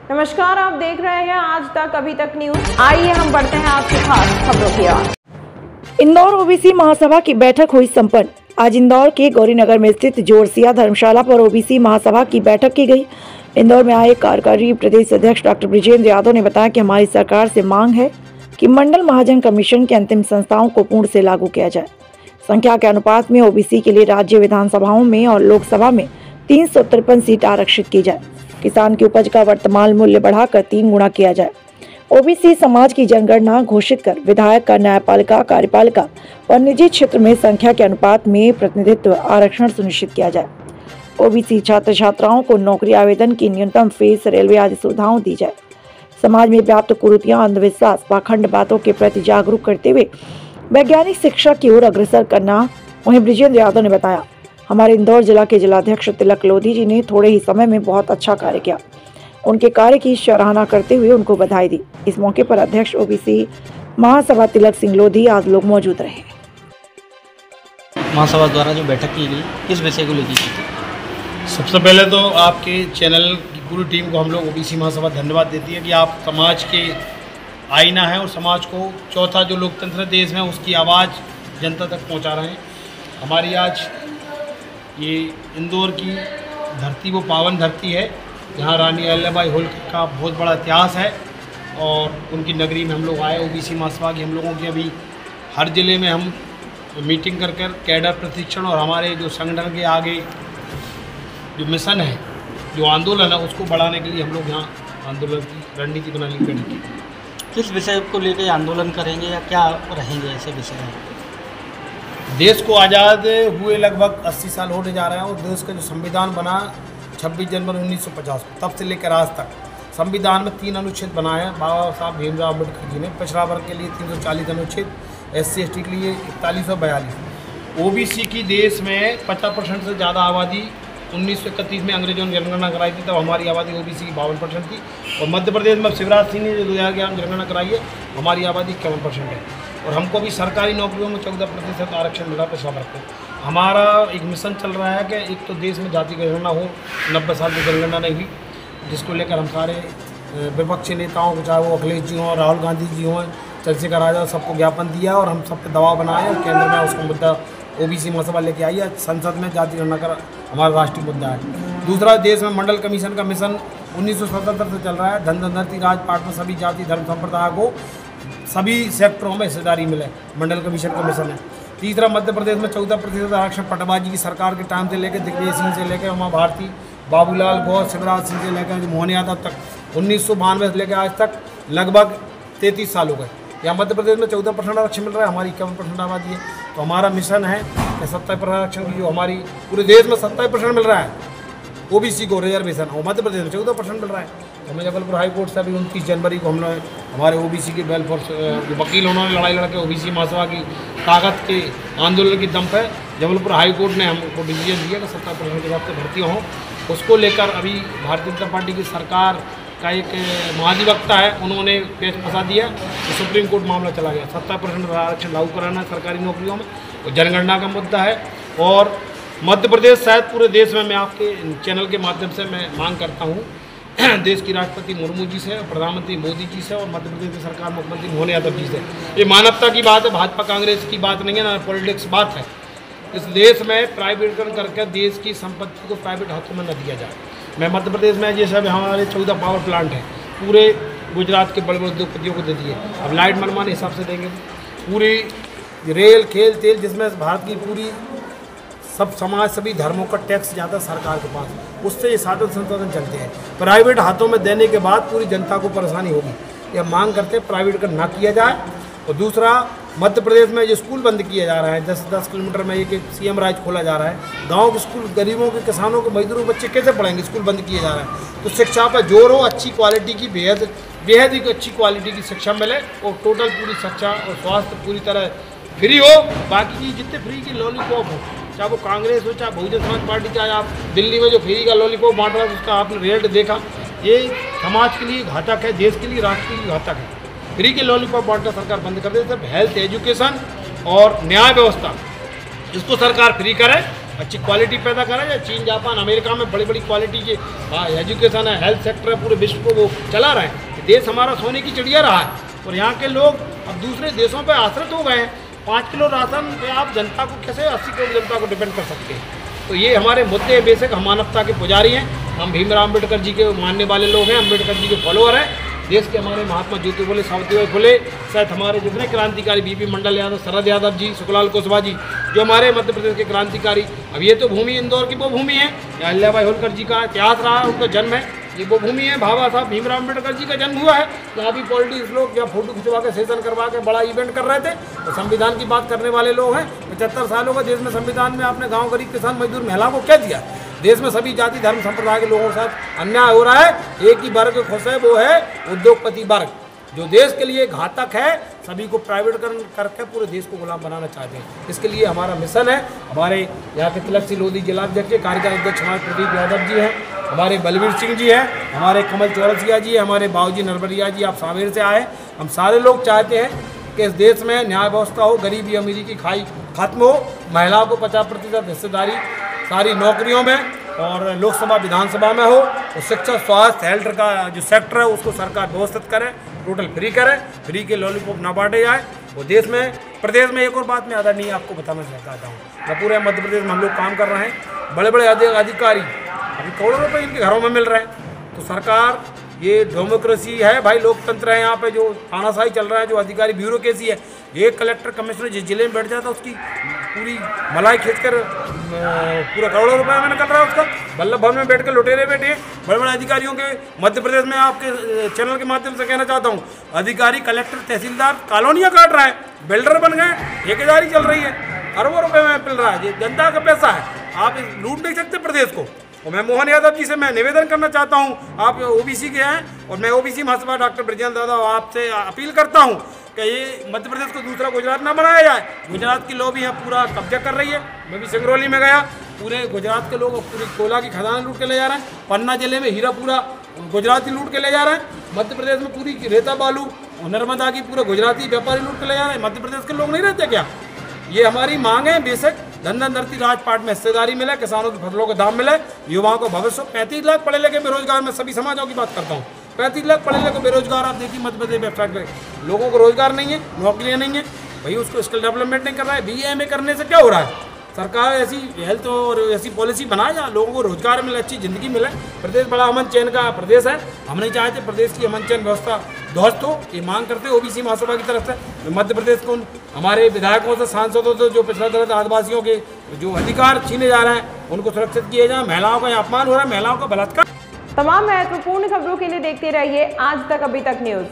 नमस्कार, आप देख रहे हैं आज तक अभी तक न्यूज। आइए हम बढ़ते हैं आज की खास खबरों की ओर। इंदौर ओबीसी महासभा की बैठक हुई संपन्न। आज इंदौर के गौरीनगर में स्थित जोरसिया धर्मशाला पर ओबीसी महासभा की बैठक की गई। इंदौर में आए कार्यकारी प्रदेश अध्यक्ष डॉक्टर ब्रिजेंद्र यादव ने बताया कि हमारी सरकार से मांग है कि मंडल महाजन कमीशन के अंतिम संस्थाओं को पूर्ण से लागू किया जाए। संख्या के अनुपात में ओबीसी के लिए राज्य विधानसभाओं में और लोकसभा में 353 सीट आरक्षित की जाए। किसान की उपज का वर्तमान मूल्य बढ़ाकर 3 गुना किया जाए। ओबीसी समाज की जनगणना घोषित कर विधायक का न्यायपालिका, कार्यपालिका और निजी क्षेत्र में संख्या के अनुपात में प्रतिनिधित्व आरक्षण सुनिश्चित किया जाए। ओबीसी छात्र छात्राओं को नौकरी आवेदन की न्यूनतम फीस, रेलवे आदि सुविधाओं दी जाए। समाज में व्याप्त कुरीतियां, अंधविश्वास, पाखंड बातों के प्रति जागरूक करते हुए वैज्ञानिक शिक्षा की ओर अग्रसर करना। वहीं ब्रिजेंद्र यादव ने बताया, हमारे इंदौर जिला के जिलाध्यक्ष तिलक लोधी जी ने थोड़े ही समय में बहुत अच्छा कार्य किया। उनके कार्य की सराहना करते हुए उनको बधाई दी। इस मौके पर अध्यक्ष ओबीसी महासभा तिलक सिंह लोधी आदि लोग मौजूद रहे। महासभा द्वारा जो बैठक की गई, किस विषय को लेकर की थी? सबसे पहले तो आपके चैनल की पूरी टीम को हम लोग ओबीसी महासभा धन्यवाद देती है कि आप समाज के आईना है और समाज को चौथा जो लोकतंत्र देश में उसकी आवाज़ जनता तक पहुंचा रहे हैं। हमारी आज ये इंदौर की धरती वो पावन धरती है जहाँ रानी अहिल्याबाई होलकर का बहुत बड़ा इतिहास है और उनकी नगरी में हम लोग आए। ओबीसी महासभा की हम लोगों की अभी हर ज़िले में हम मीटिंग कर कैडर प्रशिक्षण और हमारे जो संगठन के आगे जो मिशन है, जो आंदोलन है, उसको बढ़ाने के लिए हम लोग यहाँ आंदोलन की रणनीति बनाने की गई। किस विषय को लेकर आंदोलन करेंगे या क्या रहेंगे ऐसे विषय में? देश को आज़ाद हुए लगभग 80 साल होने जा रहे हैं और देश का जो संविधान बना 26 जनवरी 1950 को, तब से लेकर आज तक संविधान में 3 अनुच्छेद बनाए हैं बाबा साहब भीमराव अम्बेडकर जी ने। पिछड़ा वर्ग के लिए 340 अनुच्छेद, SC ST के लिए 4142। ओबीसी की देश में 50% से ज़्यादा आबादी 1931 में अंग्रेजों ने जनगणना कराई थी, तब हमारी आबादी ओबीसी की 52% थी। और मध्य प्रदेश में शिवराज सिंह ने जो 2011 में जनगणना कराई है, हमारी आबादी 51% है। और हमको भी सरकारी नौकरियों में 14% आरक्षण मिला पिछड़ा वर्ग को। हमारा एक मिशन चल रहा है कि एक तो देश में जाति जनगणना हो, 90 साल की जनगणना नहीं हुई, जिसको लेकर हम सारे विपक्षी नेताओं को, चाहे वो अखिलेश जी हों, राहुल गांधी जी हों, चंद्रशेखर आज़ाद, सबको ज्ञापन दिया और हम सब पे दबाव बनाए और केंद्र में उसको मुद्दा ओबीसी महासभा लेके आई है। संसद में जाति गणना का हमारा राष्ट्रीय मुद्दा है। दूसरा, देश में मंडल कमीशन का मिशन 1977 से चल रहा है। धनधनती राजपाट में सभी जाति धर्म संप्रदाय को सभी सेक्टरों में हिस्सेदारी मिले, मंडल कमीशन का मिशन है। तीसरा, मध्य प्रदेश में 14% आरक्षण पटवाजी की सरकार के टाइम से लेकर दिग्विजय सिंह से लेकर उमा भारती, बाबूलाल गौर, शिवराज सिंह से लेकर मोहन यादव तक 1992 से लेकर आज तक लगभग 33 साल हो गए। यहाँ मध्य प्रदेश में 14% आरक्षण मिल रहा है, हमारी 51% आबादी है। तो हमारा मिशन है कि 27% आरक्षण की जो हमारी पूरे देश में 27% मिल रहा है ओबीसी को रिजर्वेशन, और मध्य प्रदेश में 14% मिल रहा है। तो हमें जबलपुर हाई कोर्ट से अभी 29 जनवरी को हम लोग हमारे ओबीसी के वेलफेयर जो वकील उन्होंने लड़ाई लड़के ओबीसी महासभा की ताकत के आंदोलन की दम पर जबलपुर हाई कोर्ट ने हमको डिसीजन दिया कि 27% के बाद से भर्ती हों। उसको लेकर अभी भारतीय जनता पार्टी की सरकार का एक महाधिवक्ता है, उन्होंने केस फंसा दिया तो सुप्रीम कोर्ट मामला चला गया। 27% आरक्षण लागू कराना सरकारी नौकरियों में, और जनगणना का मुद्दा है। और मध्य प्रदेश शायद पूरे देश में, मैं आपके चैनल के माध्यम से मैं मांग करता हूँ देश की राष्ट्रपति मुर्मू जी से, प्रधानमंत्री मोदी जी से और मध्य प्रदेश की सरकार मुख्यमंत्री मोहन यादव जी से, ये मानवता की बात है, भाजपा कांग्रेस की बात नहीं है, ना पॉलिटिक्स बात है। इस देश में प्राइवेटीकरण करके देश की संपत्ति को प्राइवेट हाथों में न दिया जाए। मैं मध्य प्रदेश में जैसे अभी हमारे 14 पावर प्लांट हैं, पूरे गुजरात के बड़े बड़े उद्योगपतियों को दे दिए। अब लाइट मनमाने हिसाब से देंगे, पूरी रेल, खेल, तेल, जिसमें भारत की पूरी सब समाज, सभी धर्मों का टैक्स जाता है सरकार के पास, उससे ये साधन संसाधन चलते हैं। प्राइवेट हाथों में देने के बाद पूरी जनता को परेशानी होगी। यह मांग करते हैं प्राइवेट ना किया जाए। और दूसरा, मध्य प्रदेश में जो स्कूल बंद किया जा रहा है, 10-10 किलोमीटर में एक CM राइज खोला जा रहा है। गांव के स्कूल, गरीबों के, किसानों के, मजदूरों के बच्चे कैसे पढ़ेंगे? स्कूल बंद किए जा रहा है। तो शिक्षा पर जोर हो, अच्छी क्वालिटी की, बेहद ही अच्छी क्वालिटी की शिक्षा मिले और टोटल पूरी शिक्षा और स्वास्थ्य पूरी तरह फ्री हो। बाकी की जितने फ्री की लॉलीपॉप हो, चाहे वो कांग्रेस हो, चाहे बहुजन समाज पार्टी, चाहे आप दिल्ली में जो फ्री का लॉलीपॉप बांट रहा है उसका आपने रिजल्ट देखा, ये समाज के लिए घातक है, देश के लिए, राष्ट्र के लिए घातक है। फ्री के लॉलीपॉप बांटना सरकार बंद कर दे। सिर्फ हेल्थ, एजुकेशन और न्याय व्यवस्था, इसको सरकार फ्री करे। अच्छी क्वालिटी पैदा करें। या चीन, जापान, अमेरिका में बड़ी बड़ी क्वालिटी के एजुकेशन है, हेल्थ सेक्टर है, पूरे विश्व को वो चला रहे हैं। देश हमारा सोने की चिड़िया रहा है और यहाँ के लोग अब दूसरे देशों पर आश्रित हो गए हैं। 5 किलो राशन पे आप जनता को कैसे 80 करोड़ जनता को डिपेंड कर सकते हैं। तो ये हमारे मुद्दे बेसिक, हम मानवता के पुजारी हैं, हम भीमराव अम्बेडकर जी के मानने वाले लोग हैं, अम्बेडकर जी के फॉलोअर हैं। देश के हमारे महात्मा ज्योति फुले, सावित्रीबाई फुले, शायद हमारे जितने क्रांतिकारी बीपी मंडल यादव, शरद यादव जी, सुखलाल कुशवाहा जी, जो हमारे मध्य प्रदेश के क्रांतिकारी। अब ये तो भूमि इंदौर की वो भूमि है, अहिल्याबाई होलकर जी का इतिहास रहा है, उनका जन्म है, ये वो भूमि है। बाबा साहब भीमराव अम्बेडकर जी का जन्म हुआ है। यहाँ भी पॉलिटिक्स लोग या फोटो खिंचवा के सेशन करवा के बड़ा इवेंट कर रहे थे, तो संविधान की बात करने वाले लोग हैं। 75 सालों का देश में संविधान में आपने गाँव गरीब किसान मजदूर महिलाओं को क्या दिया? देश में सभी जाति धर्म संप्रदाय के लोगों के साथ अन्याय हो रहा है। एक ही वर्ग खुश है, वो है उद्योगपति वर्ग, जो देश के लिए घातक है। सभी को प्राइवेटकरण करके पूरे देश को गुलाम बनाना चाहते हैं। इसके लिए हमारा मिशन है। हमारे यहाँ के तिलक सिंह लोधी जिलाध्यक्ष, कार्यकारी अध्यक्ष हमारे प्रदीप यादव जी हैं, हमारे बलवीर सिंह जी हैं, हमारे कमल चौरसिया जी हैं, हमारे बाबूजी नरबरिया जी, आप सावेर से आए। हम सारे लोग चाहते हैं कि इस देश में न्याय व्यवस्था हो, गरीबी अमीरी की खाई खत्म हो, महिलाओं को 50% हिस्सेदारी सारी नौकरियों में और लोकसभा विधानसभा में हो। तो शिक्षा, स्वास्थ्य, हेल्थ का जो सेक्टर है उसको सरकार व्यवस्थित करे, टोटल फ्री करे, फ्री के लॉलीपॉप ना बांटे जाए। वो देश में, प्रदेश में एक और बात मैं आदरणीय आपको बताना चाहता हूँ, मैं पूरे मध्य प्रदेश में हम लोग काम कर रहे हैं। बड़े बड़े अधिकारी अभी करोड़ों रुपए इनके घरों में मिल रहे हैं। तो सरकार, ये डेमोक्रेसी है भाई, लोकतंत्र है। यहाँ पे जो तानाशाही चल रहा है, जो अधिकारी ब्यूरोक्रेसी है, एक कलेक्टर कमिश्नर जिस जिले में बैठ जाता है उसकी पूरी मलाई खींचकर पूरा करोड़ों रुपए में निकल रहा है उसका। वल्लभ भवन में बैठ कर लुटेरे बैठे हैं बड़े बड़े अधिकारियों के। मध्य प्रदेश में आपके चैनल के माध्यम से कहना चाहता हूँ, अधिकारी, कलेक्टर, तहसीलदार कॉलोनियाँ काट रहा है, बिल्डर बन गए, ठेकेदारी चल रही है, अरबों रुपये में मिल रहा है। ये जनता का पैसा है, आप लूट नहीं सकते प्रदेश को। और मैं मोहन यादव जी से मैं निवेदन करना चाहता हूं, आप ओबीसी के हैं और मैं ओबीसी महासभा डॉक्टर ब्रजेंद्र यादव आपसे अपील करता हूं कि ये मध्य प्रदेश को दूसरा गुजरात ना बनाया जाए। गुजरात की लॉबी यहाँ पूरा कब्जा कर रही है। मैं भी सिंगरौली में गया, पूरे गुजरात के लोग पूरी कोयला की खदान लूट के ले जा रहे हैं। पन्ना जिले में हीरा पूरा गुजराती लूट के ले जा रहे हैं। मध्य प्रदेश में पूरी रेता बालू और नर्मदा की पूरे गुजराती व्यापारी लूट के ले जा रहे हैं। मध्य प्रदेश के लोग नहीं रहते क्या? ये हमारी मांग है बेशक। धन धरती राजपाट में हिस्सेदारी मिले, किसानों की फसलों को दाम मिले, युवाओं को भविष्य। 35 लाख पढ़े लिखे बेरोजगार, मैं सभी समाजों की बात करता हूँ। 35 लाख पढ़े लिखे बेरोजगार, आप देखिए मध्य प्रदेश वेबसाइट पर लोगों को रोजगार नहीं है, नौकरियाँ नहीं है भाई, उसको स्किल डेवलपमेंट नहीं कर रहा है। BA करने से क्या हो रहा है? सरकार ऐसी हेल्थ और ऐसी पॉलिसी बनाए जहाँ लोगों को रोजगार मिले, अच्छी ज़िंदगी मिले। प्रदेश बड़ा अमन चैन का प्रदेश है, हम नहीं चाहते प्रदेश की अमन चैन व्यवस्था ध्वस्त हो। ये मांग करते हैं ओबीसी महासभा की तरफ से। मध्य प्रदेश को हमारे विधायकों से, सांसदों से जो पिछड़ा दलित आदिवासियों के जो अधिकार छीने जा रहे हैं उनको सुरक्षित किए जाए। महिलाओं का अपमान हो रहा है, महिलाओं का बलात्कार। तमाम महत्वपूर्ण खबरों के लिए देखते रहिए आज तक अभी तक न्यूज़।